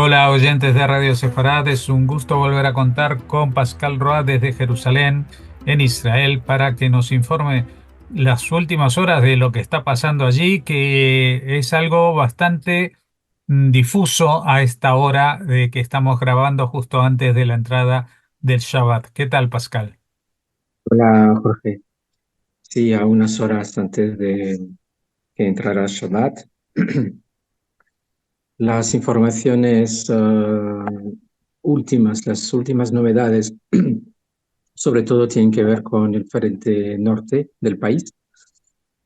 Hola oyentes de Radio Sefarad, es un gusto volver a contar con Pascal Roa desde Jerusalén, en Israel, para que nos informe las últimas horas de lo que está pasando allí, que es algo bastante difuso a esta hora de que estamos grabando justo antes de la entrada del Shabbat. ¿Qué tal, Pascal? Hola Jorge, sí, a unas horas antes de que entrara Shabbat, las informaciones últimas, las últimas novedades, sobre todo tienen que ver con el frente norte del país.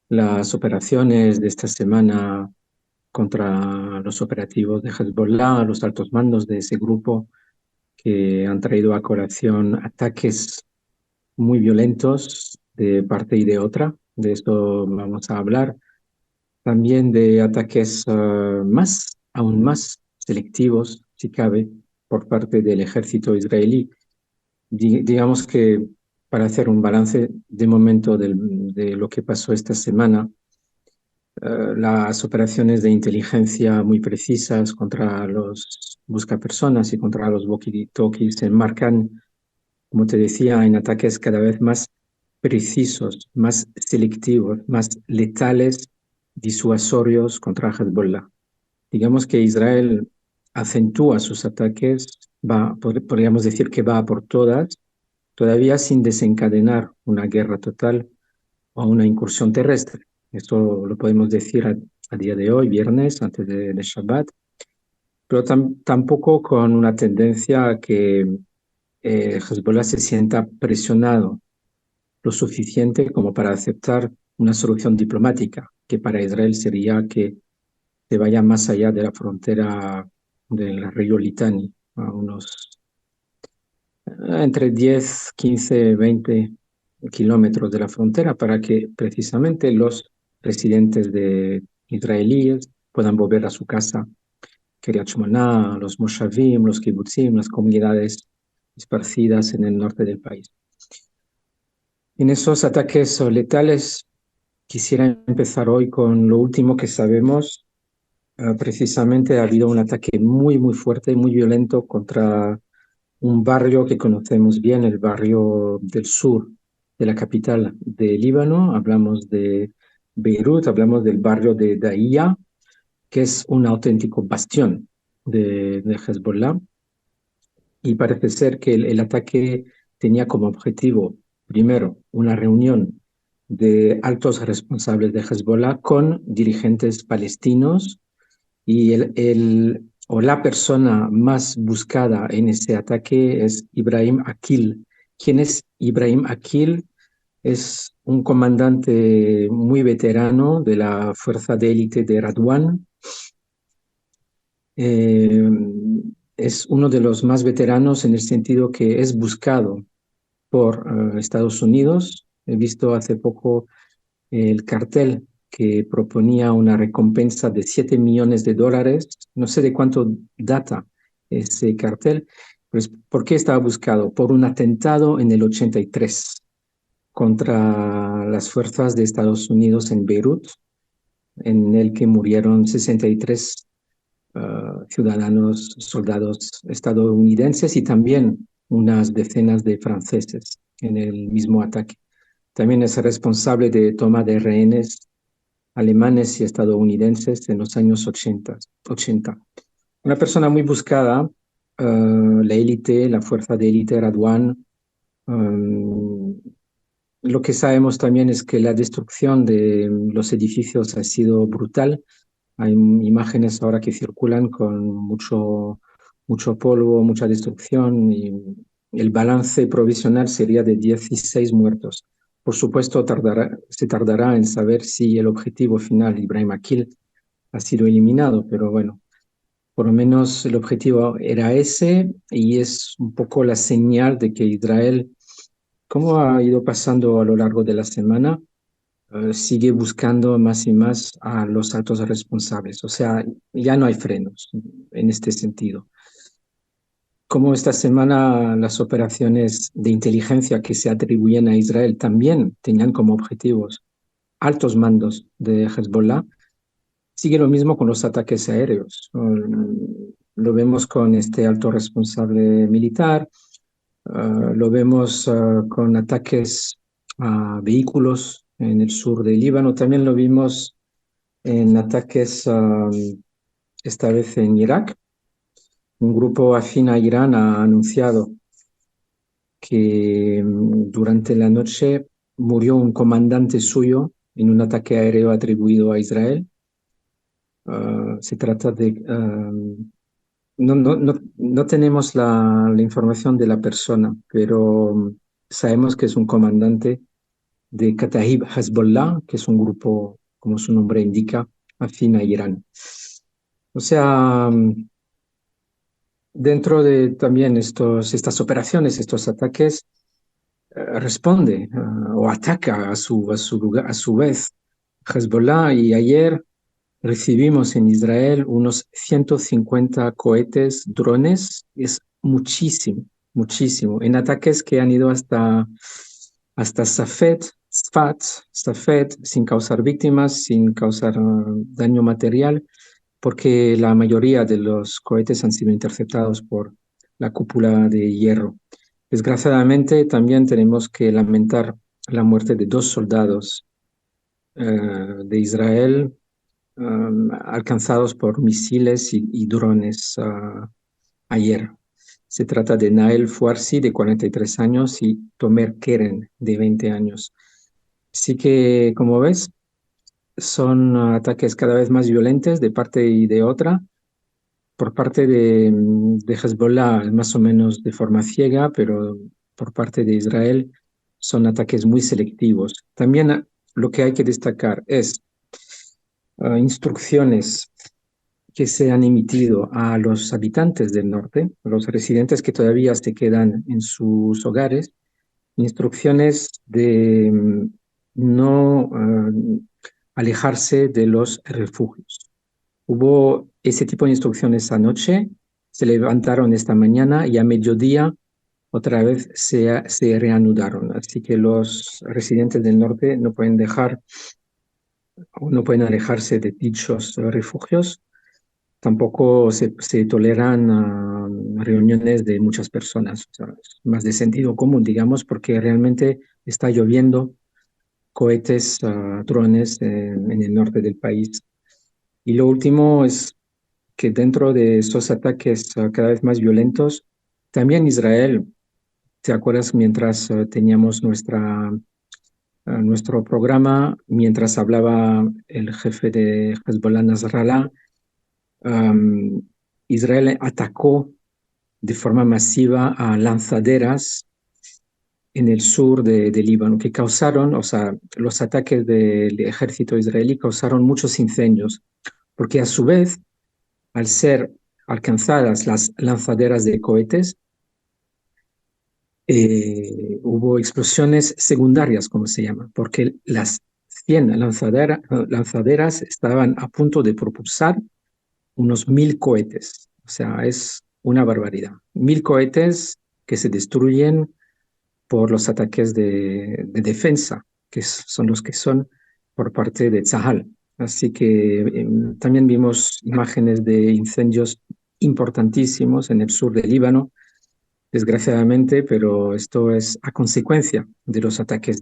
Las operaciones de esta semana contra los operativos de Hezbollah, los altos mandos de ese grupo que han traído a colación ataques muy violentos de parte y de otra. De esto vamos a hablar. También de ataques aún más selectivos, si cabe, por parte del ejército israelí. Digamos que para hacer un balance de momento de lo que pasó esta semana, las operaciones de inteligencia muy precisas contra los buscapersonas y contra los walkie-talkies se enmarcan, como te decía, en ataques cada vez más precisos, más selectivos, más letales, disuasorios contra Hezbollah. Digamos que Israel acentúa sus ataques, podríamos decir que va a por todas, todavía sin desencadenar una guerra total o una incursión terrestre. Esto lo podemos decir a día de hoy, viernes, antes de Shabbat, pero tampoco con una tendencia a que Hezbollah se sienta presionado lo suficiente como para aceptar una solución diplomática, que para Israel sería que se vaya más allá de la frontera del río Litani, a unos entre 10, 15, 20 kilómetros de la frontera, para que precisamente los residentes de israelíes puedan volver a su casa, Kiryat Shmona, los moshavim, los kibbutzim, las comunidades esparcidas en el norte del país. En esos ataques letales quisiera empezar hoy con lo último que sabemos. Precisamente ha habido un ataque muy, muy fuerte y muy violento contra un barrio que conocemos bien, el barrio del sur de la capital de Líbano. Hablamos de Beirut, hablamos del barrio de Dahiya, que es un auténtico bastión de Hezbollah. Y parece ser que el ataque tenía como objetivo, primero, una reunión de altos responsables de Hezbollah con dirigentes palestinos y o la persona más buscada en ese ataque es Ibrahim Akil. ¿Quién es Ibrahim Akil? Es un comandante muy veterano de la fuerza de élite de Radwan. Eh, es uno de los más veteranos en el sentido que es buscado por Estados Unidos. He visto hace poco el cartel que proponía una recompensa de $7 millones. No sé de cuánto data ese cartel, pero ¿por qué estaba buscado? Por un atentado en el 83 contra las fuerzas de Estados Unidos en Beirut, en el que murieron 63 ciudadanos, soldados estadounidenses y también unas decenas de franceses en el mismo ataque. También es responsable de toma de rehenes alemanes y estadounidenses en los años 80. Una persona muy buscada, la élite, la fuerza de élite Radwan. Lo que sabemos también es que la destrucción de los edificios ha sido brutal. Hay imágenes ahora que circulan con mucho polvo, mucha destrucción y el balance provisional sería de 16 muertos. Por supuesto, se tardará en saber si el objetivo final, Ibrahim Akil, ha sido eliminado, pero bueno, por lo menos el objetivo era ese y es un poco la señal de que Israel, como ha ido pasando a lo largo de la semana, sigue buscando más y más a los altos responsables. O sea, ya no hay frenos en este sentido. Como esta semana las operaciones de inteligencia que se atribuyen a Israel también tenían como objetivos altos mandos de Hezbollah, sigue lo mismo con los ataques aéreos. lo vemos con este alto responsable militar, lo vemos con ataques a vehículos en el sur del Líbano, también lo vimos en ataques esta vez en Irak. Un grupo afín a Irán ha anunciado que durante la noche murió un comandante suyo en un ataque aéreo atribuido a Israel. Se trata de... no tenemos la información de la persona, pero sabemos que es un comandante de Kataib Hezbollah, que es un grupo, como su nombre indica, afín a Irán. O sea, dentro de también estas operaciones, estos ataques, responde o ataca a su vez Hezbollah, y ayer recibimos en Israel unos 150 cohetes, drones, es muchísimo, muchísimo, en ataques que han ido hasta Safed, sin causar víctimas, sin causar daño material, porque la mayoría de los cohetes han sido interceptados por la cúpula de hierro. Desgraciadamente, también tenemos que lamentar la muerte de 2 soldados de Israel alcanzados por misiles y drones ayer. Se trata de Nael Fouarsi, de 43 años, y Tomer Keren, de 20 años. Así que, como ves, son ataques cada vez más violentos de parte y de otra. Por parte de Hezbollah, más o menos de forma ciega, pero por parte de Israel son ataques muy selectivos. También lo que hay que destacar es instrucciones que se han emitido a los habitantes del norte, a los residentes que todavía se quedan en sus hogares, instrucciones de no alejarse de los refugios. Hubo ese tipo de instrucciones anoche, se levantaron esta mañana y a mediodía otra vez se reanudaron. Así que los residentes del norte no pueden dejar o no pueden alejarse de dichos refugios. Tampoco se toleran reuniones de muchas personas, o sea, es más de sentido común, digamos, porque realmente está lloviendo cohetes, drones en el norte del país. Y lo último es que dentro de esos ataques cada vez más violentos, también Israel, ¿te acuerdas mientras teníamos nuestro programa, mientras hablaba el jefe de Hezbollah, Nasrallah, um, Israel atacó de forma masiva a lanzaderas en el sur de Líbano, que causaron, o sea, los ataques del ejército israelí causaron muchos incendios, porque a su vez, al ser alcanzadas las lanzaderas de cohetes, hubo explosiones secundarias, como se llama, porque las 100 lanzaderas estaban a punto de propulsar unos 1000 cohetes. O sea, es una barbaridad. 1000 cohetes que se destruyen por los ataques de defensa, que son los que son por parte de Tzahal. Así que también vimos imágenes de incendios importantísimos en el sur del Líbano, desgraciadamente, pero esto es a consecuencia de los ataques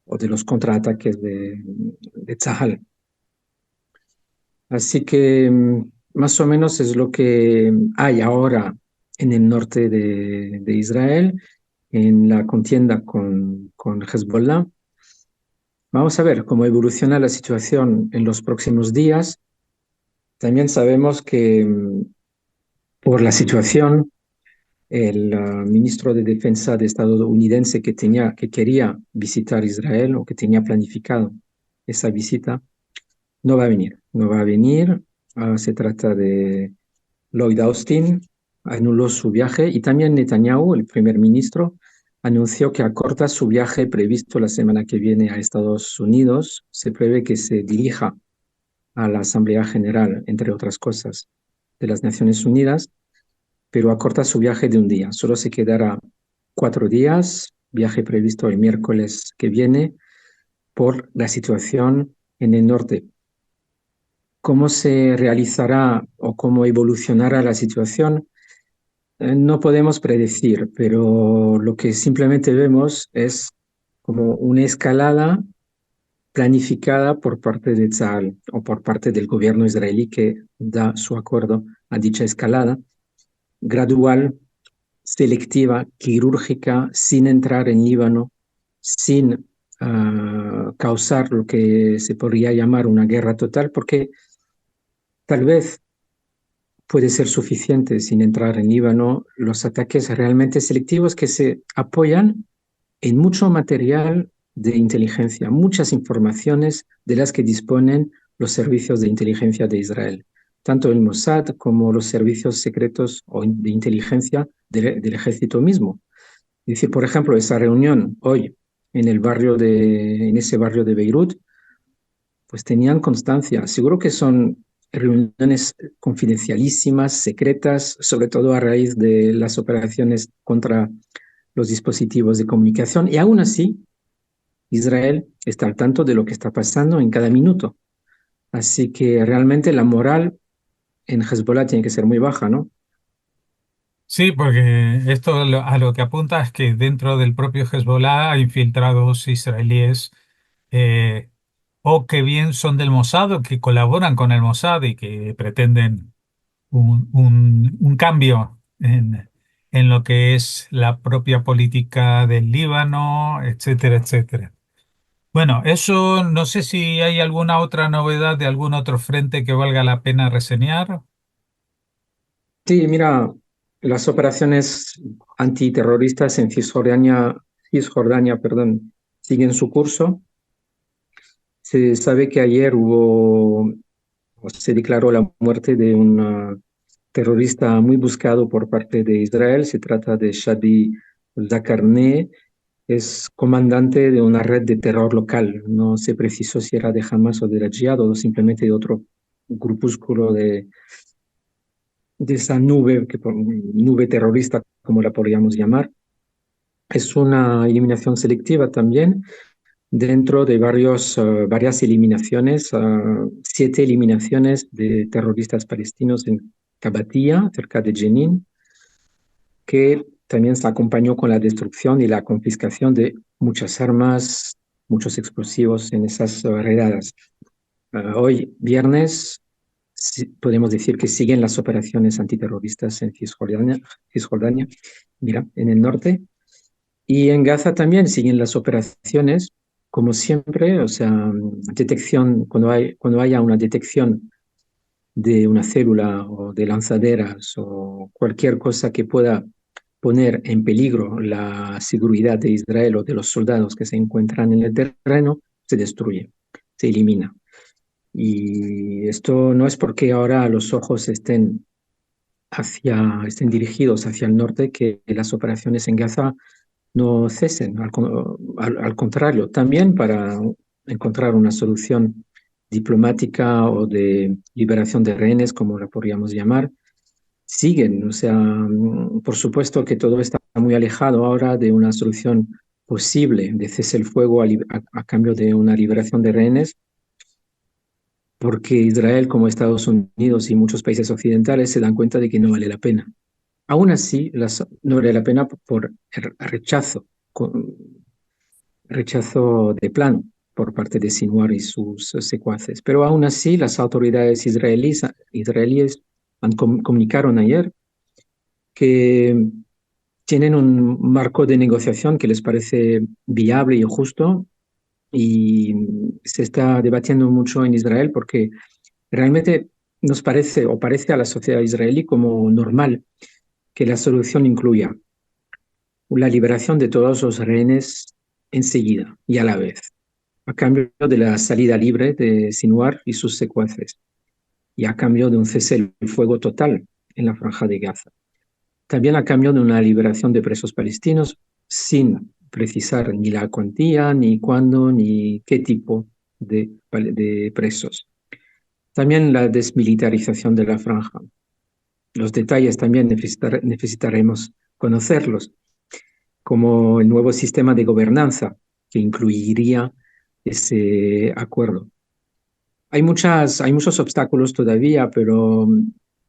o de los contraataques de Tzahal. Así que más o menos es lo que hay ahora en el norte de Israel, en la contienda con Hezbollah. Vamos a ver cómo evoluciona la situación en los próximos días. También sabemos que por la situación, el ministro de Defensa estadounidense que quería visitar Israel o que tenía planificado esa visita, no va a venir. No va a venir. Se trata de Lloyd Austin, anuló su viaje, y también Netanyahu, el primer ministro, anunció que acorta su viaje previsto la semana que viene a Estados Unidos. Se prevé que se dirija a la Asamblea General, entre otras cosas, de las Naciones Unidas, pero acorta su viaje de un día. Solo se quedará 4 días, viaje previsto el miércoles que viene, por la situación en el norte. cómo se realizará o cómo evolucionará la situación, no podemos predecir, pero lo que simplemente vemos es como una escalada planificada por parte de Tzal o por parte del gobierno israelí que da su acuerdo a dicha escalada, gradual, selectiva, quirúrgica, sin entrar en Líbano, sin causar lo que se podría llamar una guerra total, porque tal vez puede ser suficiente sin entrar en Líbano los ataques realmente selectivos que se apoyan en mucho material de inteligencia, muchas informaciones de las que disponen los servicios de inteligencia de Israel, tanto el Mossad como los servicios secretos o de inteligencia del ejército mismo. Es decir, por ejemplo, esa reunión hoy en ese barrio de Beirut, pues tenían constancia. Seguro que son reuniones confidencialísimas, secretas, sobre todo a raíz de las operaciones contra los dispositivos de comunicación. Y aún así, Israel está al tanto de lo que está pasando en cada minuto. Así que realmente la moral en Hezbollah tiene que ser muy baja, ¿no? Sí, porque esto a lo que apunta es que dentro del propio Hezbollah hay infiltrados israelíes eh, o que bien son del Mossad o que colaboran con el Mossad y que pretenden un cambio en lo que es la propia política del Líbano, etcétera, etcétera. Bueno, eso no sé si hay alguna otra novedad de algún otro frente que valga la pena reseñar. Sí, mira, las operaciones antiterroristas en Cisjordania, siguen su curso. Se sabe que ayer se declaró la muerte de un terrorista muy buscado por parte de Israel. Se trata de Shadi Zakarne. Es comandante de una red de terror local. No se precisó si era de Hamas o de la Jihad o simplemente de otro grupúsculo de esa nube terrorista, como la podríamos llamar. Es una eliminación selectiva también dentro de varias eliminaciones, 7 eliminaciones de terroristas palestinos en Kabatia, cerca de Jenin, que también se acompañó con la destrucción y la confiscación de muchas armas, muchos explosivos en esas redadas. Hoy, viernes, podemos decir que siguen las operaciones antiterroristas en Cisjordania, mira, en el norte, y en Gaza también siguen las operaciones, como siempre, o sea, detección, cuando haya una detección de una célula o de lanzaderas o cualquier cosa que pueda poner en peligro la seguridad de Israel o de los soldados que se encuentran en el terreno, se destruye, se elimina. Y esto no es porque ahora los ojos estén dirigidos hacia el norte que las operaciones en Gaza no cesen, al contrario, también para encontrar una solución diplomática o de liberación de rehenes, como la podríamos llamar, siguen. O sea, por supuesto que todo está muy alejado ahora de una solución posible de cese el fuego a cambio de una liberación de rehenes, porque Israel, como Estados Unidos y muchos países occidentales, se dan cuenta de que no vale la pena. Aún así, no vale la pena por el rechazo de plan por parte de Sinwar y sus secuaces. Pero aún así, las autoridades israelíes comunicaron ayer que tienen un marco de negociación que les parece viable y justo y se está debatiendo mucho en Israel porque realmente nos parece o parece a la sociedad israelí como normal que la solución incluya la liberación de todos los rehenes enseguida y a la vez, a cambio de la salida libre de Sinwar y sus secuaces y a cambio de un cese el fuego total en la franja de Gaza. También a cambio de una liberación de presos palestinos sin precisar ni la cuantía, ni cuándo, ni qué tipo de presos. También la desmilitarización de la franja. Los detalles también necesitaremos conocerlos, como el nuevo sistema de gobernanza que incluiría ese acuerdo. hay muchos obstáculos todavía, pero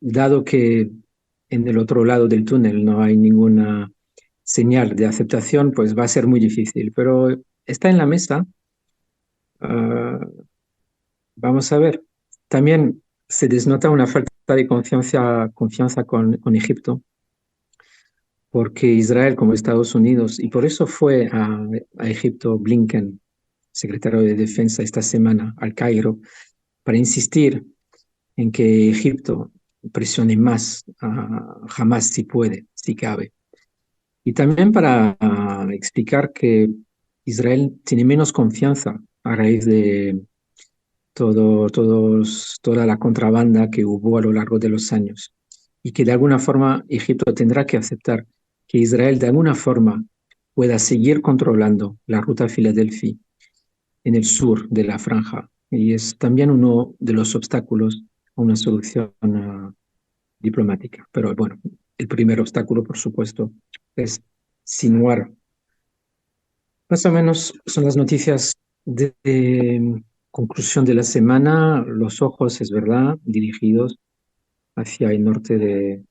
dado que en el otro lado del túnel no hay ninguna señal de aceptación, pues va a ser muy difícil. Pero está en la mesa. ah, Vamos a ver. También se desnota una falta de confianza con Egipto, porque Israel, como Estados Unidos, y por eso fue a Egipto Blinken, secretario de Defensa, esta semana al Cairo, para insistir en que Egipto presione más a Hamas si puede, si cabe. Y también para explicar que Israel tiene menos confianza a raíz de toda la contrabanda que hubo a lo largo de los años. Y que de alguna forma Egipto tendrá que aceptar que Israel de alguna forma pueda seguir controlando la ruta a Filadelfia en el sur de la franja. Y es también uno de los obstáculos a una solución diplomática. Pero bueno, el primer obstáculo, por supuesto, es Sinwar. Más o menos son las noticias de conclusión de la semana. Los ojos, es verdad, dirigidos hacia el norte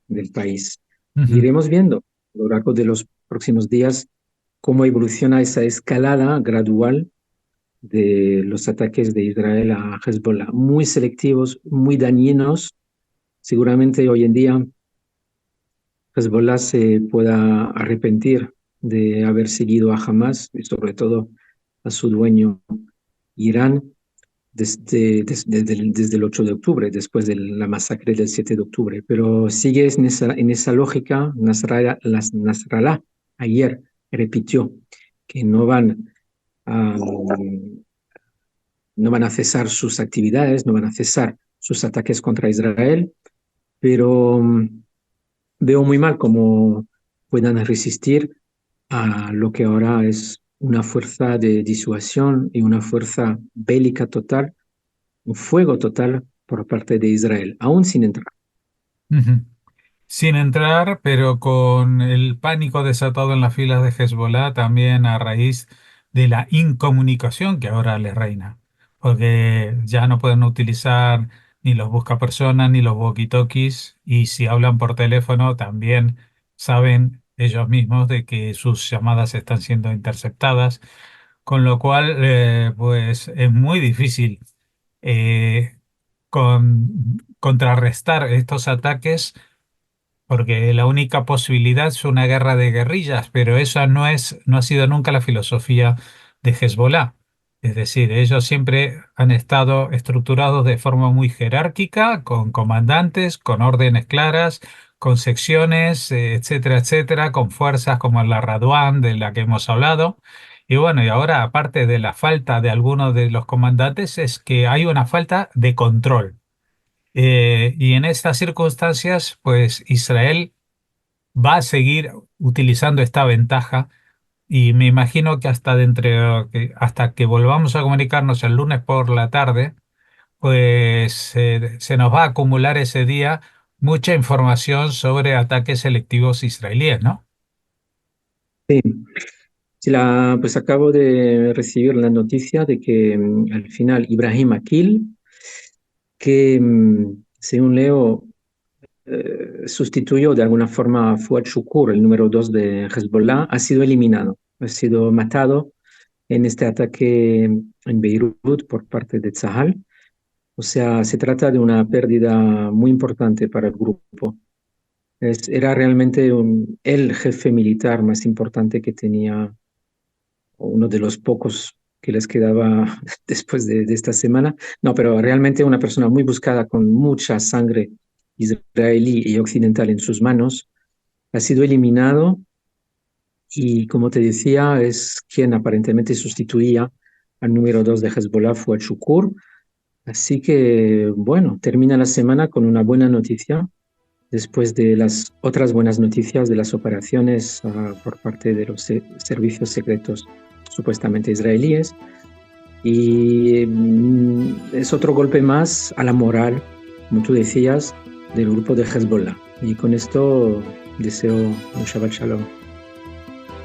del país. Ujú. Iremos viendo a lo largo de los próximos días cómo evoluciona esa escalada gradual de los ataques de Israel a Hezbollah. Muy selectivos, muy dañinos. Seguramente hoy en día Hezbollah se pueda arrepentir de haber seguido a Hamas y sobre todo a su dueño Irán desde el 8 de octubre, después de la masacre del 7 de octubre. Pero sigue en esa lógica. Nasrallah ayer repitió que no van a cesar sus actividades, no van a cesar sus ataques contra Israel, pero veo muy mal cómo puedan resistir a lo que ahora es una fuerza de disuasión y una fuerza bélica total, un fuego total por parte de Israel, aún sin entrar. Ujú. Sin entrar, pero con el pánico desatado en las filas de Hezbollah también a raíz de la incomunicación que ahora les reina, porque ya no pueden utilizar ni los buscapersonas ni los walkie-talkies y si hablan por teléfono también saben ellos mismos de que sus llamadas están siendo interceptadas, con lo cual pues es muy difícil eh, contrarrestar estos ataques porque la única posibilidad es una guerra de guerrillas, pero esa no ha sido nunca la filosofía de Hezbollah. Es decir, ellos siempre han estado estructurados de forma muy jerárquica, con comandantes, con órdenes claras, con secciones, etcétera, etcétera, con fuerzas como la Radwan, de la que hemos hablado. Y bueno, y ahora, aparte de la falta de algunos de los comandantes, es que hay una falta de control. Y en estas circunstancias, pues Israel va a seguir utilizando esta ventaja y me imagino que hasta que volvamos a comunicarnos el lunes por la tarde, pues se nos va a acumular ese día mucha información sobre ataques selectivos israelíes, ¿no? Sí, sí, pues acabo de recibir la noticia de que al final Ibrahim Akil, que según leo sustituyó de alguna forma a Fuad Shukur, el número 2 de Hezbollah, ha sido eliminado, ha sido matado en este ataque en Beirut por parte de Tzahal. O sea, se trata de una pérdida muy importante para el grupo. Era realmente el jefe militar más importante que tenía, o uno de los pocos que les quedaba después de esta semana. No, pero realmente una persona muy buscada con mucha sangre israelí y occidental en sus manos. Ha sido eliminado y, como te decía, es quien aparentemente sustituía al número 2 de Hezbollah, Fuad Shukur. Así que, bueno, termina la semana con una buena noticia, después de las otras buenas noticias de las operaciones por parte de los servicios secretos supuestamente israelíes. Y es otro golpe más a la moral, como tú decías, del grupo de Hezbollah. Y con esto deseo un Shabbat Shalom.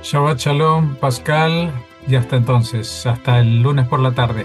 Shabbat Shalom, Pascal, y hasta entonces, hasta el lunes por la tarde.